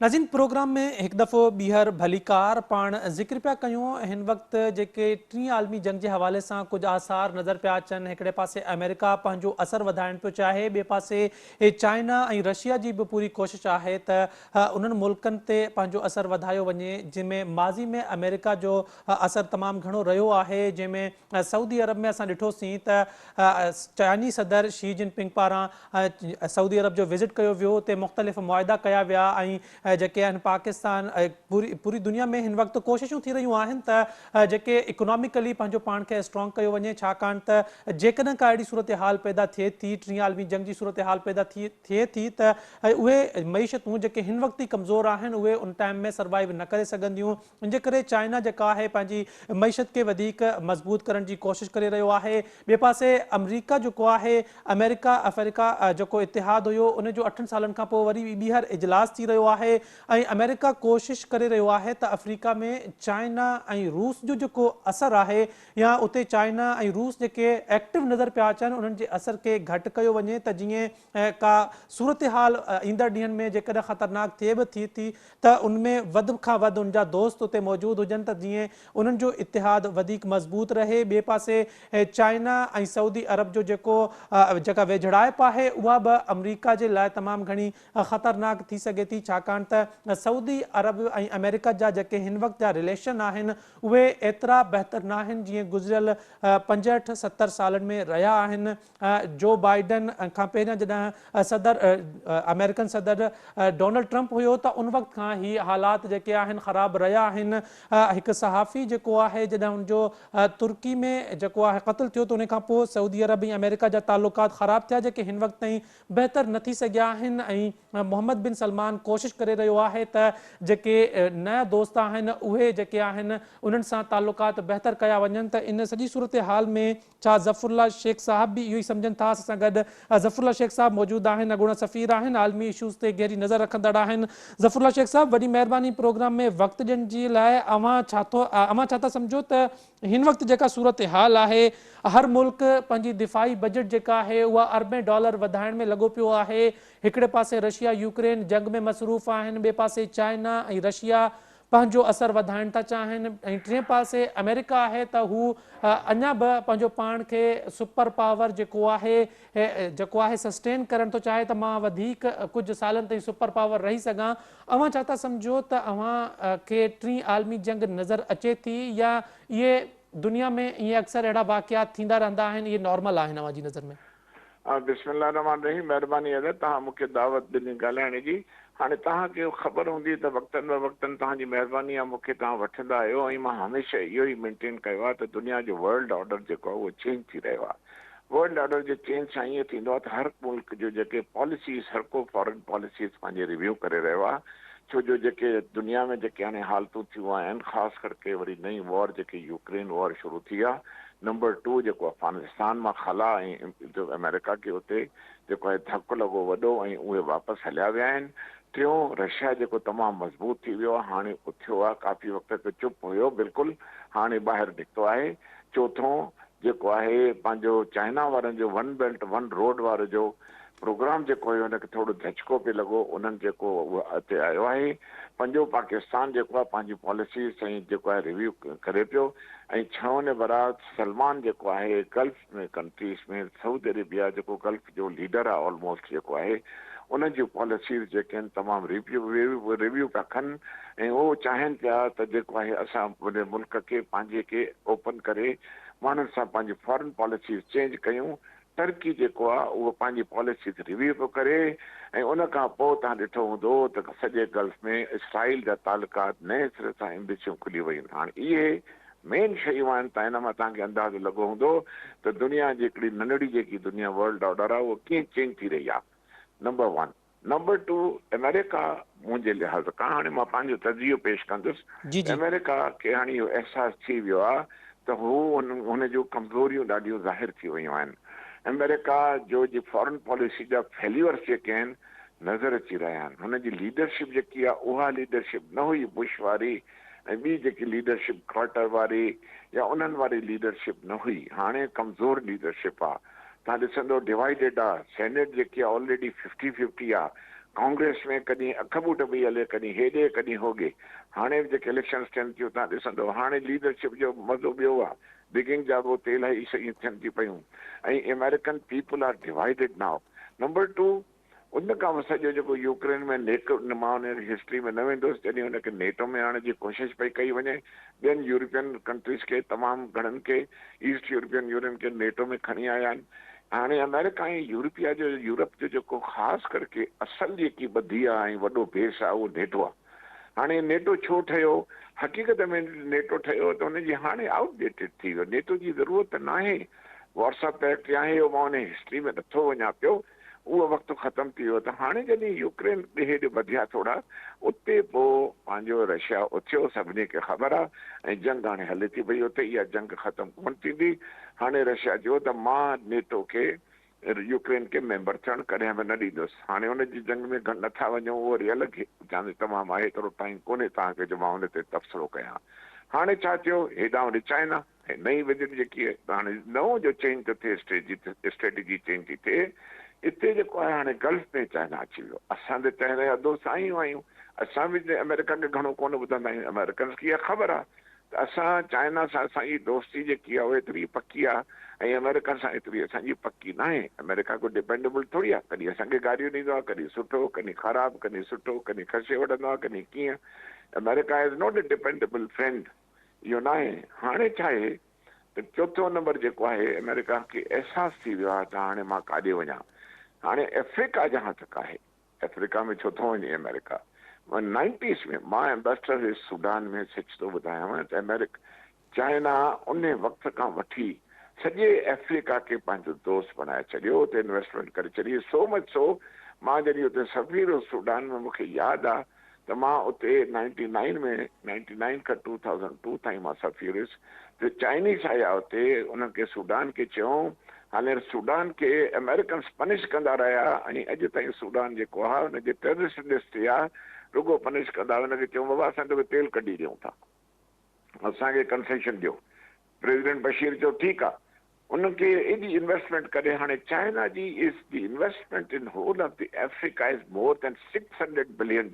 नाज़रीन, प्रोग्राम में एक दफ़ो ॿीहर भलीकार पाण ज़िक्र पिया कयूं। हिन वक़्तु जेके टीं आलमी जंग जे हवाले सां कुझु आसार नज़र पिया अचनि। हिकिड़े पासे अमेरिका पंहिंजो असरु वधाइण पियो चाहे, ॿिए पासे चाइना ऐं रशिया जी बि पूरी कोशिशि आहे त उन्हनि मुल्कनि ते पंहिंजो असरु वधायो वञे, जंहिंमें माज़ी में अमेरिका जो असरु तमामु घणो रहियो आहे, जंहिंमें सऊदी अरब में असां ॾिठोसीं त चाइनीज़ सदर शी जिनपिंग पारां सऊदी अरब जो विज़िट कयो वियो, उते मुख़्तलिफ़ मुआदा कया विया ऐं जेके आहिनि पाकिस्तान पूरी दुनिया में हिन वक़्तु कोशिशूं थी रहियूं आहिनि त जेके इकोनॉमिकली पंहिंजो पाण खे स्ट्रॉन्ग कयो वञे। छाकाणि त जेकॾहिं का अहिड़ी सूरत हाल पैदा थिए थी, टीं आलमी जंग जी सूरत हाल पैदा थिए थी, त उहे मईशतूं जेके हिन वक़्तु ई कमज़ोर आहिनि उहे उन टाइम में सर्वाइव न करे सघंदियूं। इन जे करे चाइना जेका आहे पंहिंजी मईशत खे वधीक मज़बूत करण जी कोशिशि करे रहियो आहे। ॿिए पासे अमरीका जेको आहे, अमेरिका अफ्रीका जेको इतिहाद हुयो उनजो 8 सालनि खां पोइ वरी ॿीहर इजलास थी रहियो आहे ऐं अमेरिका कोशिशि करे रहियो आहे त अफ्रीका में चाइना ऐं रूस जो जेको असरु आहे या उते चाइना ऐं रूस जेके एक्टिव नज़र पिया अचनि उन्हनि जे असर खे घटि कयो वञे, त जीअं का सूरत हाल ईंदड़ ॾींहंनि में जेकॾहिं ख़तरनाक थिए बि थी त उनमें वधि खां वधि उनजा दोस्त उते मौजूदु हुजनि, त जीअं उन्हनि जो इतिहाद वधीक मज़बूत रहे। ॿिए पासे चाइना ऐं सऊदी अरब जो जेका वेझड़ाइप आहे उहा बि अमरीका जे लाइ तमामु घणी ख़तरनाक थी सघे थी। छाकाणि त सऊदी अरब ऐं अमेरिका जा जेके हिन वक़्तु जा रिलेशन आहिनि उहे एतिरा बहितर न आहिनि जीअं गुज़िरियल 65-70 सालनि में रहिया आहिनि। जो बाइडन खां पहिरियां जॾहिं अमेरिकन सदर डोनाल्ड ट्रंप हुयो त उन वक़्त खां ई हालात जेके आहिनि ख़राब रहिया आहिनि। हिकु सहाफ़ी जेको आहे जॾहिं हुनजो तुर्की में जेको आहे क़त्ल थियो त उन खां पोइ सऊदी अरब ऐं अमेरिका जा तालुकात ख़राब थिया, जेके हिन वक़्त ताईं बहितर न थी सघिया आहिनि ऐं मोहम्मद बिन सलमान कोशिशि करे रहियो आहे त जेके नया दोस्त आहिनि उहे जेके आहिनि उन्हनि सां तालुकात बहितर कया वञनि। त इन सॼी सूरत हाल में छा ज़फ़रुल्ला शेख साहब बि इहो ई सम्झनि था? असां सां गॾु ज़फ़रुल्ला शेख साहब मौजूदु आहिनि, अॻूणा सफ़ीर आहिनि, आलमी इशूज़ ते गहरी नज़र रखंदड़ आहिनि। ज़फ़रुल्ला शेख साहब, वॾी महिरबानी प्रोग्राम में वक़्तु ॾियण जे लाइ। अव्हां छा था सम्झो त हिन वक़्तु जेका सूरत हाल आहे, हर मुल्क पंहिंजी दिफ़ाई बजट जेका आहे उहा $अरबें डॉलर वधाइण में लॻो पियो आहे। हिकिड़े पासे रशिया यूक्रेन जंग में मसरूफ़ आहिनि, ॿिए पासे चाइना ऐं रशिया पंहिंजो असरु वधाइण था चाहिनि ऐं टिएं पासे अमेरिका आहे त हू अञा बि पंहिंजो पाण खे सुपर पावर जेको आहे सस्टेन करणु थो चाहे त मां वधीक कुझु सालनि ताईं सुपर पावर रही सघां। अव्हां छा था सम्झो त अव्हां खे टीं आलमी जंग नज़र अचे थी या इहे दुनिया में इहे अक्सर अहिड़ा वाक़ियात थींदा रहंदा आहिनि, इहे नॉर्मल आहिनि अव्हां जी नज़र में? बिस्मिल्लाह रहमान रहीम। महिरबानी आहे तव्हां मूंखे दावत ॾिनी ॻाल्हाइण जी। हाणे तव्हांखे ख़बर हूंदी त वक़्तनि ब वक़्तनि तव्हांजी महिरबानी आहे मूंखे तव्हां वठंदा आहियो ऐं मां हमेशह इहो ई मेंटेन कयो आहे त दुनिया जो वर्ल्ड ऑर्डर जेको आहे उहो चेंज थी रहियो आहे। वर्ल्ड ऑर्डर जे चेंज सां ईअं थींदो आहे त हर मुल्क जो जेके पॉलिसीज़, हर को फॉरेन पॉलिसीज़ पंहिंजे रिव्यू करे रहियो आहे। छो जो जेके दुनिया में जेके हाणे हालतूं थियूं आहिनि, ख़ासि करके वरी नई वॉर जेके यूक्रेन वॉर शुरू थी आहे, नंबर 2 जेको अफ़गानिस्तान मां खला ऐं जो अमेरिका खे उते जेको आहे धकु लॻो वॾो ऐं उहे वापसि हलिया विया आहिनि। टियों रशिया जेको तमामु मज़बूत थी वियो आहे, हाणे उथियो आहे, काफ़ी वक़्त त चुप हुयो बिल्कुलु, हाणे ॿाहिरि निकितो आहे। चौथों जेको आहे पंहिंजो चाइना वारनि जो वन बेल्ट वन रोड वारो जो प्रोग्राम जेको हुयो हुनखे थोरो झचको पियो लॻो, उन्हनि जेको उहो हिते आयो आहे। पंजो पाकिस्तान जेको आहे पंहिंजी पॉलिसी सां जेको आहे रिव्यू करे पियो। ऐं छहों नंबर सलमान जेको आहे गल्फ में कंट्रीज़ में सऊदी अरेबिया जेको गल्फ जो लीडर आहे ऑलमोस्ट जेको आहे उन जूं पॉलिसीज़ जेके आहिनि तमामु रिव्यू पिया कनि ऐं उहो चाहिनि पिया त जेको आहे असां उन मुल्क खे पंहिंजे खे ओपन करे माण्हुनि सां पंहिंजी फॉरेन पॉलिसीज़ चेंज कयूं। टर्की जेको आहे उहो पंहिंजी पॉलिसीज़ रिव्यू पियो करे ऐं उन खां पोइ तव्हां ॾिठो हूंदो त सॼे गल्फ में इसराइल जा तालुकात नए सिरे सां एम्बेसियूं खुली वयूं आहिनि। हाणे इहे मेन शयूं आहिनि त हिन मां तव्हांखे अंदाज़ो लॻो हूंदो त दुनिया जी हिकिड़ी नंढड़ी जेकी दुनिया वर्ल्ड ऑर्डर आहे उहो कीअं चेंज थी रही आहे। Number one. Number two, America मुंहिंजे लिहाज़ खां हाणे मां पंहिंजो तजियो पेश कंदुसि। अमेरिका खे हाणे इहो अहसासु थी वियो आहे त हू हुन जूं कमज़ोरियूं ॾाढियूं ज़ाहिर थी वियूं आहिनि। अमेरिका जो जी फॉरेन पॉलिसी जा फेल्यूअर्स जेके आहिनि नज़र अची रहिया आहिनि। हुनजी लीडरशिप जेकी आहे उहा लीडरशिप न हुई बुश वारी ऐं ॿी जेकी लीडरशिप कार्टर वारी या उन्हनि वारी लीडरशिप न हुई। हाणे कमज़ोर लीडरशिप आहे। तव्हां ॾिसंदो डिवाइडेड आहे। सेनेट जेकी आहे ऑलरेडी 50-50 आहे। कांग्रेस में कॾहिं अख ॿुट पई हले, कॾहिं हेॾे कॾहिं होॾे। हाणे जेके इलेक्शन्स थियनि थियूं तव्हां ॾिसंदो हाणे लीडरशिप जो मज़ो ॿियो आहे। बिगिंग जा बि उते इलाही शयूं थियनि थी पयूं ऐं American people are divided now. Number two, उन खां सॼो जेको यूक्रेन में नेटो, मां हुन हिस्ट्री में न वेंदुसि जॾहिं हुनखे नेटो में आणण जी कोशिशि पई कई वञे, ॿियनि यूरोपियन कंट्रीज़ खे तमामु घणनि खे ईस्ट यूरोपियन यूनियन खे नेटो में खणी आया आहिनि। हाणे अमेरिका ऐं यूरोप जो जेको ख़ासि करके असल जेकी ॿधी आहे ऐं वॾो बेस आहे उहो नेटो आहे। हाणे नेटो छो ठहियो? हक़ीक़त में नेटो ठहियो त हुनजी हाणे आउटडेटेड थी वियो। नेटो जी ज़रूरत न आहे। वॉट्सअप पैक्ट या आहे मां हुन हिस्ट्री में नथो वञा पियो, उहो वक़्तु ख़तमु थी वियो। त हाणे जॾहिं यूक्रेन हेॾे वधिया थोरा उते पोइ पंहिंजो रशिया उथियो, सभिनी खे ख़बर आहे ऐं जंग हाणे हले थी पई उते। इहा जंग ख़तमु कोन थींदी। हाणे रशिया चयो त मां नेटो खे यूक्रेन खे मेंबर थियणु कॾहिं बि न ॾींदुसि। हाणे हुनजी जंग में नथा वञूं, उहो वरी अलॻि जाने तमामु आहे, एतिरो टाइम कोन्हे तव्हांखे जो मां हुन ते तबसरो कयां। हाणे छा थियो, हेॾां होॾे चाइना ऐं नई विजिट जेकी आहे हाणे नओं जो चेंज थो थिए, स्ट्रेटेजी चेंज थी थिए। हिते जेको आहे हाणे गल्फ में चाइना अची वियो। असां त पहिरें अदो साईं आहियूं। असां बि अमेरिका खे घणो कोन ॿुधंदा आहियूं। अमेरिकन्स खे इहा ख़बर आहे त असां चाइना सां असांजी दोस्ती जेकी आहे उहा एतिरी पकी आहे ऐं अमेरिका सां एतिरी असांजी पकी न आहे। अमेरिका को डिपेंडेबल थोरी आहे। कॾहिं असांखे गाॾियूं ॾींदो आहे, कॾहिं सुठो, कॾहिं ख़राबु, कॾहिं सुठो, कॾहिं खसे वठंदो आहे, कॾहिं कीअं। America is not a dependable friend, इहो न आहे। हाणे छा आहे त चोथों नंबर जेको आहे अमेरिका खे अहसासु थी वियो आहे त हाणे मां काॾे वञा। हाणे अफ्रीका जहां तक आहे, अफ्रीका में छो थो वञे अमेरिका। 90s में मां एम्बेसडर सूडान में सच थो ॿुधायांव त चाइना उन वक़्त खां वठी सॼे अफ्रीका खे पंहिंजो दोस्त बणाए छॾियो, उते इन्वेस्टमेंट करे छॾी। सो मच सो मां जॾहिं उते सफ़ीर सूडान में मूंखे यादि आहे त मां उते 99 खां 2002 ताईं मां सफ़ीर हुयुसि। त चाइनीज़ आया उते, उन्हनि खे सूडान खे चयूं हाणे सूडान खे अमेरिकन्स पनिश कंदा रहिया ऐं अॼु ताईं सूडान जेको आहे हुनजे टेररिस्ट लिस्ट ते आहे। रुगो पनिश कंदा, हुनखे चयूं बाबा असां तोखे तेल कढी ॾियूं था, असांखे कंसेशन ॾियो। प्रेसिडेंट बशीर चयो ठीकु आहे। उनखे एॾी इन्वेस्टमेंट करे हाणे चाइना जी is the investment in whole of the Africa is more than $600 billion.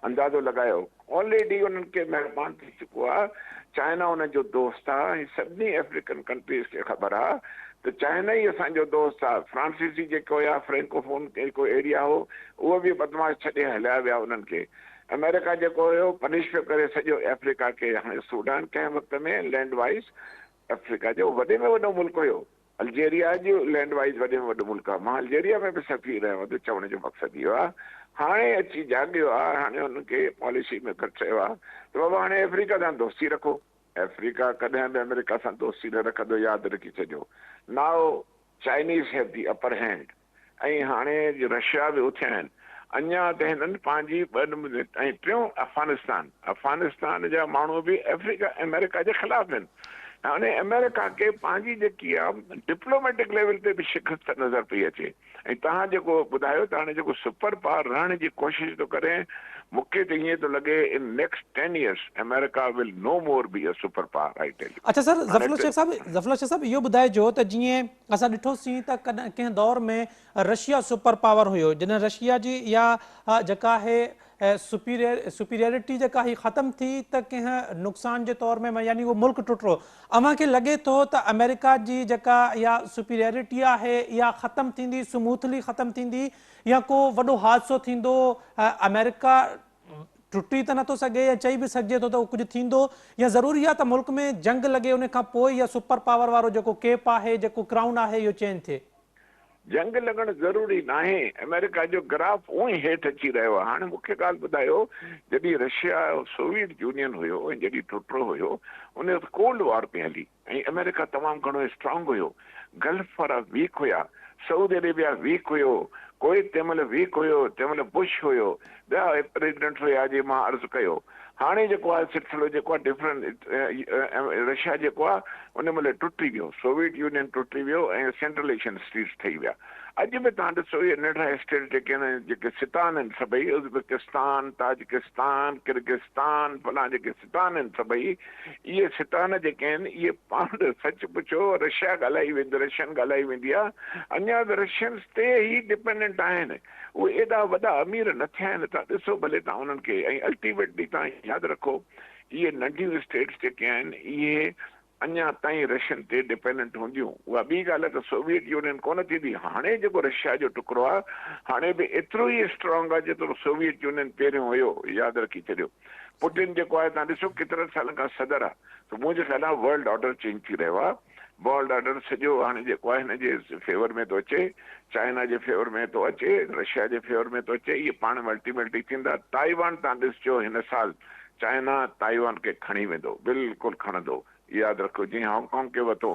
अंदाज़ो लॻायो, ऑलरेडी उन्हनि खे महिरबानी थी चुको आहे। चाइना हुनजो दोस्त आहे ऐं सभिनी अफ्रीकन कंट्रीज़ खे ख़बर आहे त चाइना ई असांजो दोस्त आहे। फ्रांसीसी जेको हुया फ्रेंकोफोन जेको एरिया हो उहो बि बदमाश छॾे हलिया विया उन्हनि खे। अमेरिका जेको हुयो पनिश पियो करे सॼो अफ्रीका खे। हाणे सूडान कंहिं वक़्त में लैंड वाइज़ अफ्रीका जो वॾे में वॾो मुल्क हुयो। अल्जेरिया जो लैंड वाइज़ वॾे में वॾो मुल्क आहे। मां अल्जेरिया में बि सफ़ीर आहियां। त चवण जो मक़सदु इहो आहे हाणे अची जाॻियो आहे। हाणे हुनखे पॉलिसी में घटि चयो आहे त बाबा हाणे अफ्रीका सां दोस्ती रखो। अफ्रीका कॾहिं बि अमेरिका सां दोस्ती न रखंदो, यादि रखी छॾियो। Now Chinese have the upper hand ऐं हाणे रशिया बि उथिया आहिनि। अञा त हिननि पंहिंजी ऐं टियों अफ़गानिस्तान जा माण्हू बि अमेरिका जे ख़िलाफ़ आहिनि। हाणे अमेरिका खे पंहिंजी जेकी आहे डिप्लोमेटिक लेवल ते बि शिकस्त नज़र पई अचे। ऐं तव्हां जेको ॿुधायो त हाणे जेको सुपर पावर रहण जी कोशिशि थो करे, मूंखे त ईअं थो लॻे in next 10 years America will no more be a super power I tell you. अच्छा सर, ज़फ़र शेख साहब इहो ॿुधाइजो त जीअं असां ॾिठोसीं त कॾहिं कंहिं दौर में रशिया सुपर पावर हुयो, जॾहिं रशिया जी इहा जेका आहे सुपीरियरिटी जेका ही ख़तम थी त कंहिं नुक़सान जे तौर में यानी उहो मुल्क टुटो। अव्हांखे लॻे थो त अमेरिका जी जेका इहा सुपीरियरिटी आहे इहा ख़तम थींदी, स्मूथली ख़तम थींदी, या को वॾो हादसो थींदो, अमेरिका टुटी त नथो सघे या चई बि सघिजे थो त उहो कुझु थींदो, या ज़रूरी आहे त मुल्क में जंग लॻे उन खां पोइ या सुपर पावर वारो जेको केप आहे, जेको क्राउन आहे, इहो चेंज थिए? जंग लॻणु ज़रूरी न आहे। अमेरिका जो ग्राफ उहो ई हेठि अची रहियो आहे। हाणे मूंखे ॻाल्हि ॿुधायो, जॾहिं रशिया सोवियत यूनियन हुयो ऐं जॾहिं टुटो हुयो उन वक़्तु कोल्ड वॉर पई हली ऐं अमेरिका तमामु घणो स्ट्रांग हुयो, गल्फ वारा वीक हुया, सऊदी अरेबिया वीक हुयो, कोविड तंहिं महिल वीक हुयो, तंहिं महिल बुश हुयो, ॿिया प्रेसिडेंट हुया जीअं मां अर्ज़ु कयो। हाणे जेको आहे सिलसिलो जेको आहे डिफरेंट, रशिया जेको आहे उन महिल टुटी वियो, सोवियत यूनियन टुटी वियो ऐं सेंट्रल एशियन स्टेट्स ठही विया। अॼु बि तव्हां ॾिसो इहे नंढा स्टेट जेके आहिनि, जेके सितान आहिनि सभई, उज़्बेकिस्तान, ताजिकिस्तान, किर्गिस्तान, फलां जेके सितान आहिनि सभई, इहे सितान जेके आहिनि इहे पाण सच पुछो रशिया ॻाल्हाई वेंदी, रशियन ॻाल्हाई वेंदी आहे। अञा बि रशियन्स ते ई डिपेंडेंट आहिनि, उहे एॾा वॾा अमीर न थिया आहिनि। तव्हां ॾिसो भले तव्हां उन्हनि खे, ऐं अल्टीमेटली तव्हां यादि रखो इहे नंढियूं स्टेट्स जेके आहिनि इहे अञा ताईं रशियन ते डिपेंडेंट हूंदियूं। उहा ॿी ॻाल्हि आहे त सोवियत यूनियन कोन थींदी। हाणे जेको रशिया जो टुकड़ो आहे हाणे बि एतिरो ई स्ट्रांग आहे जेतिरो सोवियत यूनियन पहिरियों हुयो, यादि रखी छॾियो। पुटिन जेको आहे तव्हां ॾिसो केतिरनि सालनि खां सदर आहे, त मुंहिंजे ख़्याल आहे वर्ल्ड ऑर्डर चेंज थी रहियो आहे। वर्ल्ड ऑर्डर सॼो हाणे जेको आहे हिन जे फेवर में थो अचे, चाइना जे फेवर में थो अचे, रशिया जे फेवर में थो अचे, इहे पाण में अल्टीमेटली थींदा। ताइवान तव्हां ॾिसजो हिन साल चाइना ताइवान खे खणी वेंदो, बिल्कुलु खणंदो, यादि रखो। जीअं हांगकांग खे वरितो,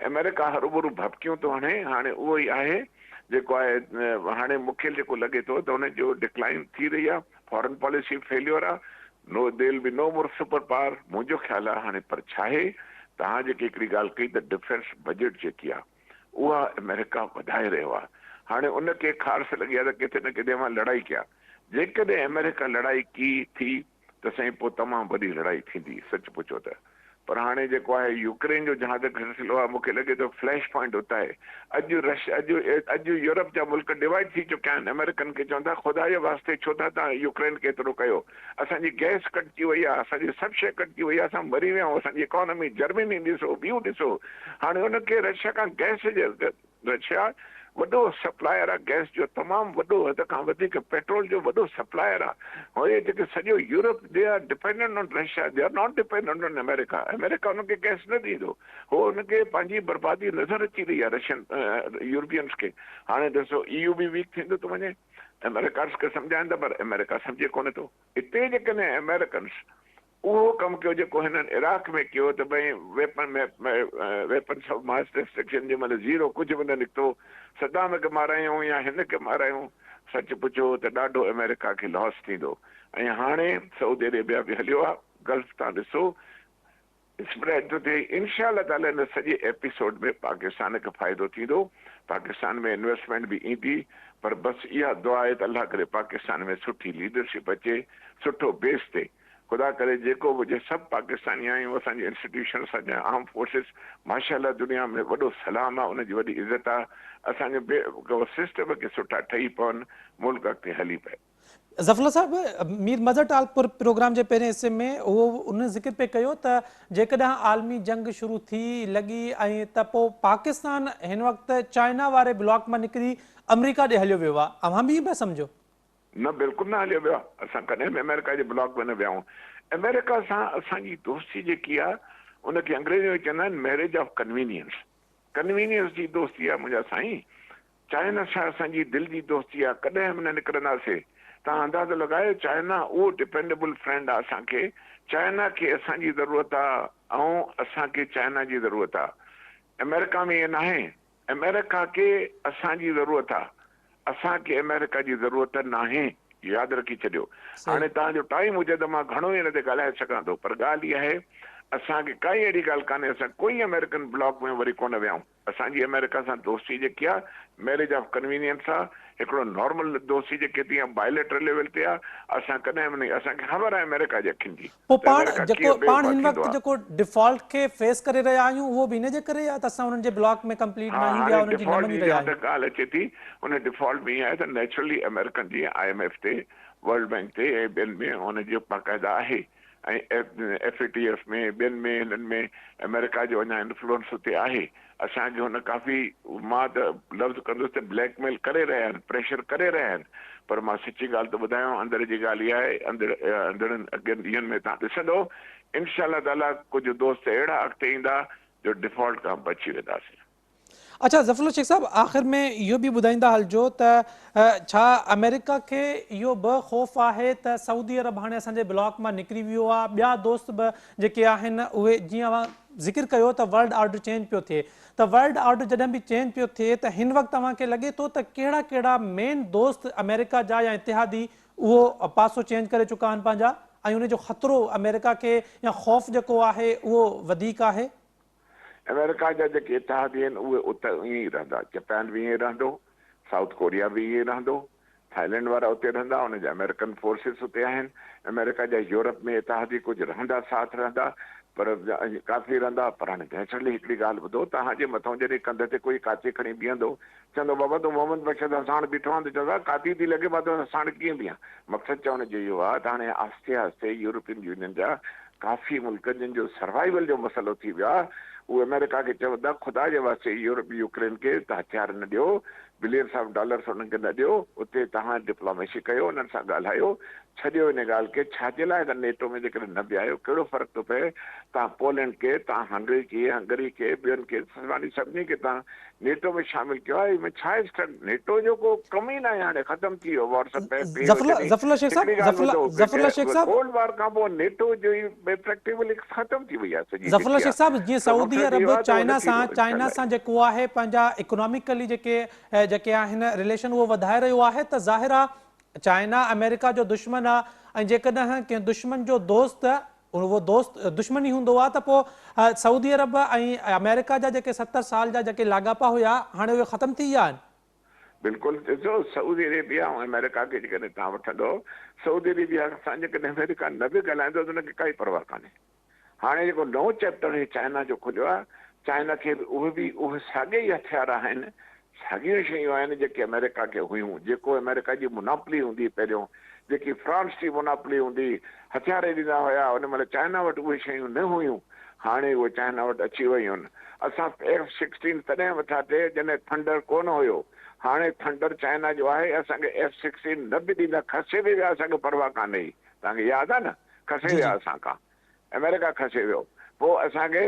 अमेरिका हरूभरू भपकियूं थो हणे, हाणे उहो ई आहे जेको आहे। हाणे मूंखे जेको लॻे थो त हुनजो डिक्लाइन थी रही आहे, फॉरेन पॉलिसी फेल्योर आहे, no there will be no more super power, मुंहिंजो ख़्यालु आहे। हाणे पर छा आहे, तव्हां जेकी हिकिड़ी ॻाल्हि कई त डिफेंस बजट जेकी आहे उहा अमेरिका वधाए रहियो आहे। हाणे उनखे ख़ारस लॻी आहे त किथे न किथे मां लड़ाई कयां। जेकॾहिं अमेरिका लड़ाई की थी त साईं पोइ तमामु वॾी लड़ाई थींदी, सच पुछो त। पर हाणे जेको आहे यूक्रेन जो जहां तक सिलसिलो आहे, मूंखे लॻे थो फ्लैश पॉइंट हुतां आहे। अॼु यूरोप जा मुल्क डिवाइड थी चुकिया आहिनि। अमेरिकन खे चवंदा ख़ुदा जे वास्ते छो था तव्हां यूक्रेन खे एतिरो कयो, असांजी गैस कटिजी वई आहे, असांजी सभु शइ कटिजी वई आहे, असां मरी विया आहियूं, असांजी इकोनॉमी जर्मनी ॾिसो, ॿियूं ॾिसो। हाणे हुनखे रशिया खां गैस जे, रशिया वॾो सप्लायर आहे गैस जो, तमामु वॾो, हद खां वधीक पेट्रोल जो वॾो सप्लायर आहे। और इहे जेके सॼो Europe they are dependent on Russia, they are not dependent on America. America हुनखे गैस न ॾींदो, हो हुनखे पंहिंजी बर्बादी नज़र अची रही आहे रशियन यूरोपियंस खे। हाणे ॾिसो EU बि वीक थींदो थो वञे, अमेरिका खे सम्झाइनि था पर अमेरिका सम्झे कोन्हे थो। हिते जेकॾहिं अमेरिकन्स उहो कमु कयो जेको हिननि इराक में कयो, त भई वेपन्स ऑफ मास डिस्ट्रक्शन जे महिल ज़ीरो कुझु बि न निकितो, सदाम खे मारायूं या हिन खे मारायूं, सच पुछो त ॾाढो अमेरिका खे लॉस थींदो। ऐं हाणे सऊदी अरेबिया बि हलियो आहे, गल्फ तव्हां ॾिसो स्प्रेड थो थिए। इंशाअल्लाह ताला हिन सॼे एपिसोड में पाकिस्तान खे फ़ाइदो थींदो, पाकिस्तान में इन्वेस्टमेंट बि ईंदी। पर बसि इहा दुआ आहे त अलाह करे पाकिस्तान में सुठी लीडरशिप अचे, सुठो बेस थिए। ख़ुदा करे जेको बि हुजे, सभु पाकिस्तानी आहियूं, असांजी इंस्टीट्यूशन, असांजा आर्म फोर्सिस, माशाअल्लाह दुनिया में वॾो सलाम आहे, उनजी वॾी इज़त आहे। असांजो सिस्टम खे सुठा ठही पवनि, मुल्क अॻिते हली पए। ज़फ़र साहब, मीर मज़हर टालपुर प्रोग्राम जे पहिरें हिस्से में उहो उन ज़िक्र पे कयो त जेकॾहिं आलमी जंग शुरू थी लॻी ऐं त पोइ पाकिस्तान हिन वक़्तु चाइना वारे ब्लॉक मां निकिरी अमेरिका ॾे हलियो वियो आहे, अव्हां बि पिया सम्झो? न, बिल्कुलु न हलियो वियो आहे। असां कॾहिं बि अमेरिका जे ब्लॉक में न विया आहियूं। अमेरिका सां असांजी दोस्ती जेकी आहे उनखे अंग्रेजी में चवंदा आहिनि मैरिज ऑफ कन्वीनियंस। कन्वीनियंस जी दोस्ती आहे मुंहिंजा साईं। चाइना सां असांजी दिलि जी दोस्ती आहे, कॾहिं बि न निकिरंदासीं। तव्हां अंदाज़ो लॻायो, चाइना उहो डिपेंडेबल फ्रेंड आहे असांखे। चाइना खे असांजी ज़रूरत आहे ऐं असांखे चाइना जी ज़रूरत आहे। अमेरिका में ईअं न आहे, अमेरिका खे असांजी ज़रूरत आहे, असांखे अमेरिका जी ज़रूरत न आहे, यादि रखी छॾियो। हाणे तव्हांजो टाइम हुजे त मां घणो ई हिन ते ॻाल्हाए सघां थो, पर ॻाल्हि इहा आहे असांखे काई अहिड़ी ॻाल्हि कान्हे, असां कोई अमेरिकन ब्लॉक में वरी कोन वियाऊं। असांजी अमेरिका सां दोस्ती जेकी आहे मैरिज ऑफ कन्वीनियंस आहे, हिकिड़ो नॉर्मल दोस्ती जेके थी आहे बायोलेटरल लेवल ते आहे। असां कॾहिं बि नहीं, असांखे ख़बर आहे अमेरिका जे अखियुनि जी पोइ त पाण अमेरिका जेको कीअं पाण बेवफ़ा हिन थींदो वक़्तु आहे। जेको डिफॉल्ट खे फेस करे रहिया आहियूं उहो बि इन जे करे आहे त असां उन्हनि जे ब्लॉक में कंप्लीट हा, न ईंदी हाणे आहे, उन्हनि जी न डिफॉल्ट मञी जी रहिया जहाँ आहियूं। तक ॻाल्हि अचे थी, उन डिफॉल्ट में ईअं आहे त नेचुरली अमेरिकन जी IMF ते, वर्ल्ड बैंक ते ऐं ॿियनि में हुनजो बाक़ाइदा आहे। ऐं FATF में ॿियनि में हिननि में अमेरिका जो अञा इन्फ्लुएंस उते आहे। असांखे हुन काफ़ी, मां त लफ़्ज़ कंदुसि त ब्लैकमेल करे रहिया आहिनि, प्रेशर करे रहिया आहिनि। पर मां सची ॻाल्हि थो ॿुधायां, अंदर जी ॻाल्हि इहा आहे, अंदरनि अॻियनि ॾींहंनि में तव्हां ॾिसंदो इंशाअल्लाह ताला कुझु दोस्त अहिड़ा अॻिते ईंदा जो डिफॉल्ट खां बची वेंदासीं। अच्छा ज़फ़रुल्लाह शेख साहब, आख़िर में इहो बि ॿुधाईंदा हलिजो त छा अमेरिका खे इहो बि ख़ौफ़ आहे त सऊदी अरब हाणे असांजे ब्लॉक मां निकिरी वियो आहे, ॿिया दोस्त बि जेके आहिनि उहे जीअं ज़िक्र कयो त वर्ल्ड ऑर्डर चेंज पियो थिए, त वर्ल्ड ऑर्डर जॾहिं बि चेंज पियो थिए त हिन वक़्तु तव्हांखे लॻे थो त कहिड़ा कहिड़ा मेन दोस्त अमेरिका जा या इतिहादी उहो पासो चेंज करे चुका आहिनि पंहिंजा, ऐं उन जो ख़तरो अमेरिका खे या ख़ौफ़ जेको आहे उहो वधीक आहे? अमेरिका जा जेके इतिहादी आहिनि उहे उते ईअं ई रहंदा। जापान बि ईअं रहंदो, साउथ कोरिया बि ईअं रहंदो, थाईलैंड वारा उते रहंदा, उन जा अमेरिकन फोर्सिस उते आहिनि। अमेरिका जा यूरोप में इतिहादी कुझु रहंदा, साथ रहंदा, पर काफ़ी रहंदा। पर हाणे नेचुरली हिकिड़ी ॻाल्हि ॿुधो, तव्हांजे मथां जॾहिं कंध ते कोई काठी खणी बीहंदो, चवंदो बाबा तूं मोहम्मद बशीर सां साण बीठो आहे, त चवंदा काठी थी लॻे, मां तोसां साण कीअं बीहां। मक़सदु चवण जो इहो आहे त हाणे आहिस्ते आहिस्ते यूरोपियन यूनियन जा काफ़ी मुल्क जिन जो सर्वाइवल जो मसइलो थी वियो आहे, उहे अमेरिका खे चवंदा ख़ुदा जे वास्ते यूरोप यूक्रेन खे त हथियार न ॾियो, बिलियंस ऑफ डॉलर्स उन्हनि खे न ॾियो, उते तव्हां डिप्लोमेसी कयो, उन्हनि सां ॻाल्हायो, छॾियो इन ॻाल्हि खे। छाजे लाइ त नेटो में जेकॾहिं न बि आयो कहिड़ो फ़र्क़ु थो पए, तव्हां पोलैंड खे, तव्हां हंगरी खे ॿियनि खे सभिनी खे तव्हां नेटो में शामिलु कयो आहे। में छा आहे, नेटो जो को कम ई न आहे, हाणे ख़तमु थी वियो। व्हाट्सएप ज़फ़रुल्लाह शेख साहब, कोल्ड वार खां पोइ नेटो जो ई प्रैक्टिकली ख़तमु थी वई आहे सॼी ज़फ़रुल्लाह शेख साहब, जीअं सऊदी अरब चाइना चाइना सां जेको आहे पंहिंजा इकोनॉमिकली जेके आहिनि रिलेशन उहो वधाए रहियो आहे, त ज़ाहिर आहे चाइना अमेरिका जो दुश्मन आहे, ऐं जेकॾहिं कंहिं दुश्मन जो दोस्त उहो दोस्त दुश्मनी हूंदो आहे त पोइ सऊदी अरब ऐं अमेरिका जा जेके 70 साल जा जेके लाॻापा हुया हाणे उहे ख़तमु थी विया आहिनि। बिल्कुलु, ॾिसो सऊदी अरेबिया ऐं अमेरिका खे जेकॾहिं तव्हां वठंदो, सऊदी अरेबिया सां जेकॾहिं अमेरिका न बि ॻाल्हाईंदो त हुनखे काई परवाह कान्हे। हाणे जेको नओं चैप्टर हे चाइना जो खुलियो आहे, चाइना खे उहे साॻे ई हथियार आहिनि, साॻियूं शयूं आहिनि जेके अमेरिका खे हुयूं। जेको अमेरिका जी मुनापली हूंदी पहिरियों, जेकी फ्रांस जी मुनापली हूंदी, हथियार ॾींदा हुया, उन महिल चाइना वटि उहे शयूं न हुयूं, हाणे उहे चाइना वटि अची वयूं आहिनि। असां F-16 तॾहिं वठासीं जॾहिं थंडर कोन हुयो, हाणे थंडर चाइना जो आहे। असांखे F-16 न बि ॾींदा, खसे बि विया, असांखे परवाह कान्हे। तव्हांखे यादि आहे न, खसे विया असांखां, अमेरिका खसे वियो, पोइ असांखे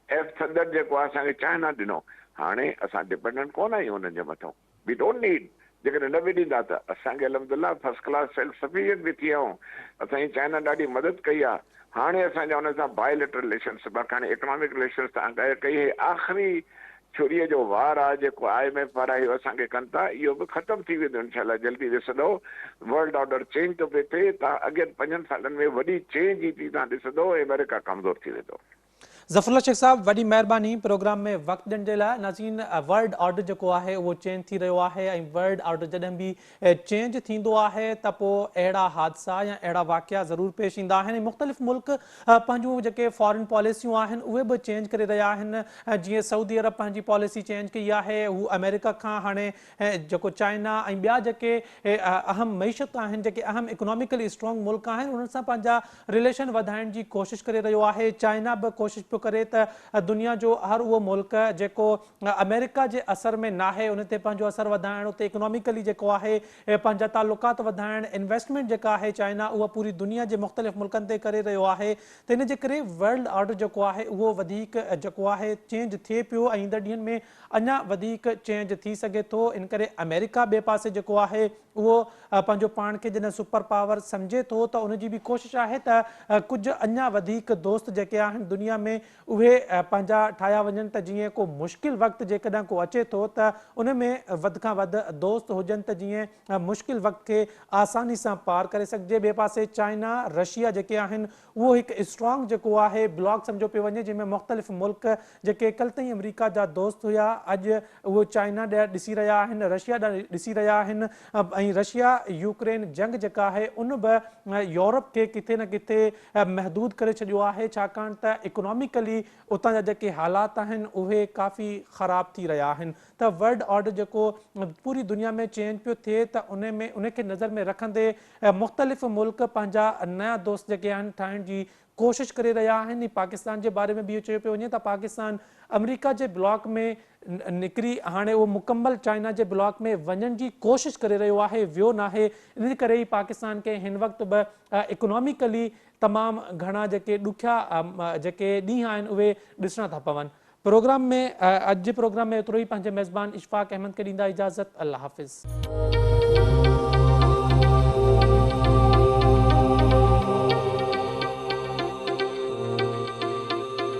F थंडर जेको आहे असांखे चाइना ॾिनो। हाणे असां डिपेंडेंट कोन आहियूं हुननि जे मथां, वी डोंट नीड। जेकॾहिं न बि ॾींदा त असांखे अलहमदिल्ला फर्स्ट क्लास सेल्फ सफिशिएंट बि थी विया। असांजी चाइना ॾाढी मदद कई आहे। हाणे असांजा हुन सां बायोलेटरल रिलेशन्स, बाक़ी हाणे इकोनॉमिक रिलेशन्स तव्हां कई, आख़िरी छुरीअ जो वार आहे जेको IMF वारा इहो असांखे कनि था, इहो बि ख़तमु थी वेंदो इंशाअल्लाह जल्दी। ॾिसंदो वर्ल्ड ऑर्डर चेंज थो पिए थिए, तव्हां अॻियनि 5 सालनि में वॾी चेंज ई थी तव्हां ॾिसंदो, अमेरिका कमज़ोर थी वेंदो। ज़फ़रुल्लाह शेख साहब, वॾी महिरबानी प्रोग्राम में वक़्तु ॾियण जे लाइ। नाज़रीन, वर्ल्ड ऑर्डर जेको आहे उहो चेंज थी रहियो आहे, ऐं वर्ल्ड ऑर्डर जॾहिं बि चेंज थींदो आहे त पोइ अहिड़ा हादसा या अहिड़ा वाक़िया ज़रूरु पेश ईंदा आहिनि। मुख़्तलिफ़ मुल्क पंहिंजूं जेके फॉरेन पॉलिसियूं आहिनि उहे बि चेंज करे रहिया आहिनि। जीअं सऊदी अरब पंहिंजी पॉलिसी चेंज कई आहे, हू अमेरिका खां हाणे जेको चाइना ऐं ॿिया जेके अहम मईशत आहिनि, जेके अहम इकोनॉमिकली स्ट्रॉन्ग मुल्क आहिनि, उन्हनि सां पंहिंजा रिलेशन वधाइण जी कोशिशि करे रहियो आहे। चाइना बि कोशिशि पियो करे त दुनिया जो हर उहो मुल्क जेको अमेरिका जे असर में नाहे, उन ते पंहिंजो असर वधाइण, उते इकोनॉमिकली जेको आहे पंहिंजा तालुकात वधाइण, इन्वेस्टमेंट जेका आहे चाइना उहा पूरी दुनिया जे मुख़्तलिफ़ मुल्कनि ते करे रहियो आहे। त इन जे करे वर्ल्ड ऑर्डर जेको आहे उहो वधीक जेको आहे चेंज थिए पियो, ऐं ईंदड़ ॾींहंनि में अञा वधीक चेंज थी सघे थो। इन करे अमेरिका ॿिए पासे जेको आहे उहो पंहिंजो पाण खे जॾहिं सुपर पावर सम्झे थो, त उनजी बि कोशिशि आहे त कुझु अञा वधीक दोस्त जेके आहिनि दुनिया में उहे पंहिंजा ठाहिया वञनि त जीअं को मुश्किल वक़्तु जेकॾहिं को अचे थो त उन में वधि खां वधि दोस्त हुजनि त जीअं मुश्किल वक़्त खे आसानी सां पार करे सघिजे। ॿिए पासे चाइना रशिया जेके आहिनि उहो हिकु स्ट्रॉन्ग जेको आहे ब्लॉक सम्झो पियो वञे, जंहिंमें मुख़्तलिफ़ मुल्क जेके कल्ह ताईं अमेरिका जा दोस्त हुया अॼु उहो चाइना ॾांहुं ॾिसी रहिया आहिनि, रशिया ॾांहुं ॾिसी रहिया आहिनि। ऐं रशिया यूक्रेन जंग जेका आहे उन बि यूरोप खे किथे न किथे महदूद करे छॾियो आहे, छाकाणि त इकोनॉमिकली उतां जा जेके हालात आहिनि उहे काफ़ी ख़राब थी रहिया आहिनि। त वर्ल्ड ऑर्डर जेको पूरी दुनिया में चेंज पियो थिए त उनखे नज़र में रखंदे मुख़्तलिफ़ मुल्क पंहिंजा नया दोस्त जेके आहिनि ठाहिण जी कोशिश करे रहिया आहिनि। पाकिस्तान जे बारे में बि इहो चयो पियो वञे त पाकिस्तान अमेरिका जे ब्लॉक में निकिरी हाणे उहो मुकमल चाइना जे ब्लॉक में वञण जी कोशिश करे रहियो आहे, वियो नाहे। इन करे ई पाकिस्तान खे हिन वक़्तु बि इकोनॉमिकली तमामु घणा जेके ॾुखिया जेके ॾींहं आहिनि उहे ॾिसणा था पवनि। प्रोग्राम में अॼु जे प्रोग्राम में एतिरो ई। पंहिंजे मेज़बान इशफ़ाक़ अहमद खे ॾींदा इजाज़त। अल्लाह हाफ़िज़।